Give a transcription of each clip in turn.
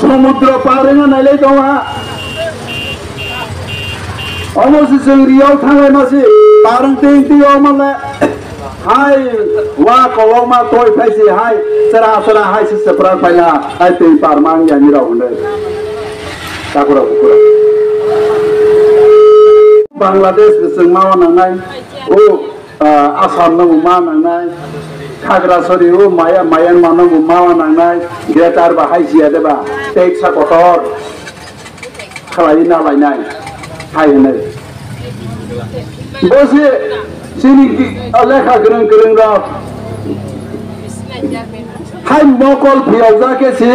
সমুদ্র পারে না নাইলে তোমা অবশ্যই जों रियाव थांबाय मासे पारं दै दैयाव माने हाय वा कलमा तय फाइसे हाय सरा सरा हाय सेप्रा फाइना हाय दै पारमां यानि राव होनो ताकुरा कुकुरा बांलादेश जों मावा नांनाय ओ आसाम नंगौ मा नांनाय खागरासरि ओ मायानमार नंगौ मावा नांनाय ग्रेटार बाहाय जिया देबा टेक्सा कटर खालाय नालायनाय हाय होनो बसे सिनि लेखा गोरों गोरों राव हाय मकल फियाव जाकेसि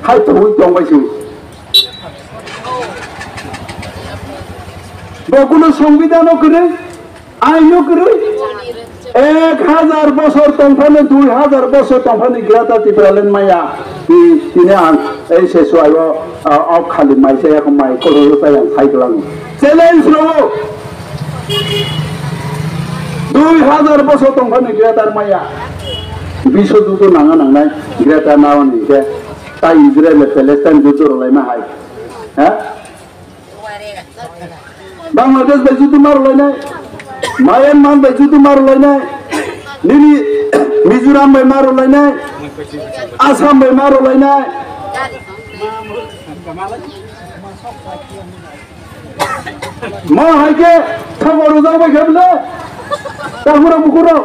हाय थुइ दंबायसो बकुनो संविधानও गोरों आइनও गोरों 1000 বছর তংফানে 2000 বছর তংফানে গ্রাতা টিপ্রালেন মায়া तिने आं এই শেষওয়ায় অফ খালি মাইছে এখন মাই করো তাই আং সাইক্লাং চ্যালেঞ্জ রও 2000 বছর তংফানে গ্রাতার মায়া বিশ্বযুদ্ধ নাঙা নাंनाय গ্রাতা নাওনি কে তাই ইসরায়েল প্যালেস্টাইন যুদ্ধ রলাইনা হাই হ্যাঁ বাংলাদেশ বাই যুদ্ধ মারলাইনাय मायानमार बाय जुदु मारलायनाय निनि मिजोराम बाय मारलायनाय आसाम बाय मारलायनाय मा हायके खबर जाबाय खेबले ताहुरा बुकुरा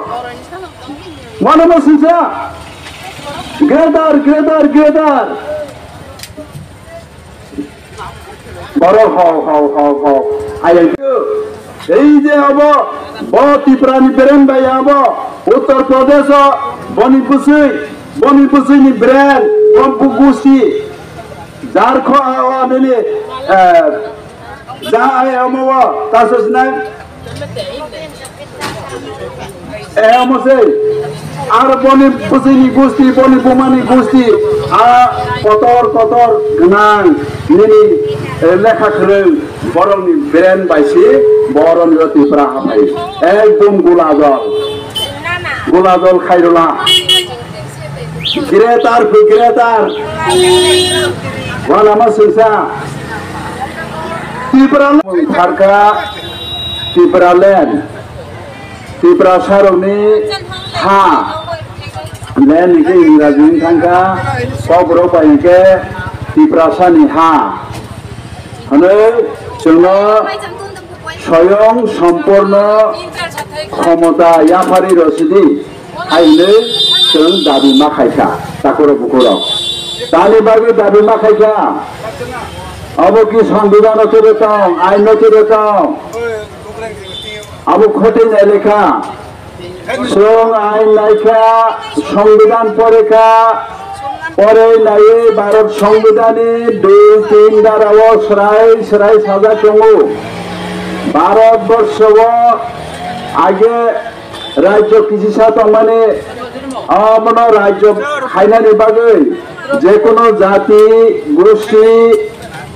मानो मा सिनसा ग्रेदार बरो हाव आयखो এই যে হব ত্রিপুরানি ব্রেন ভাই হব উত্তর প্রদেশ বনিপুসুইনি ব্রেন কম্পুগুসি ঝাড়খন্ড যা আয় হব তাসস নাই এমসে আর বনিপুসুইনি গোষ্ঠী বনিপুমানি গোষ্ঠী কতর গনাং নিনি লেখা খোরেं বরংনি ব্রেন বাইসি বরনি ত্রিপুরা হাবাय एकदम गुलाजल खायरला ग्रेटार वाला मा सिंसा त्रिपुरा थारका त्रिपुरा लैंड त्रिपुरा सारनि हा लैंड के इंराजी थांका सबरो बायके त्रिपुरा सानि हा हने जोंनो स्वयं सम्पूर्ण क्षमता याफारि रसिदि आइनो जों दाबि माखायखा ताकुरा बुकुरा दानि बागै दाबि माखायखा अब कि संविधान चले दं आइन चले दं अब खटिनाय लेखा जों आइन नायखा संविधान परेखा नाये भारत संविधानी 2-3 धाराव स्राय साजा दङ भारतवर्ष आगे राज्य किसिसा दं माने मन राज्य खायनायनि बागै जेकुनु जाति गोष्ठी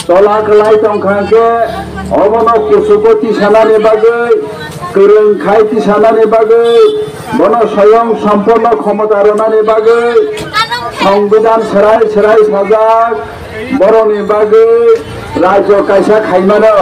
तलाकलाय दंखांके अमन कुसुपति सानानि बागै गोरोंखाय सानानि बागै मन स्वयं सम्पूर्ण क्षमता रनानि बागै संविधान स्राय साजा बरनि बागै राज्य कायसा खायमानो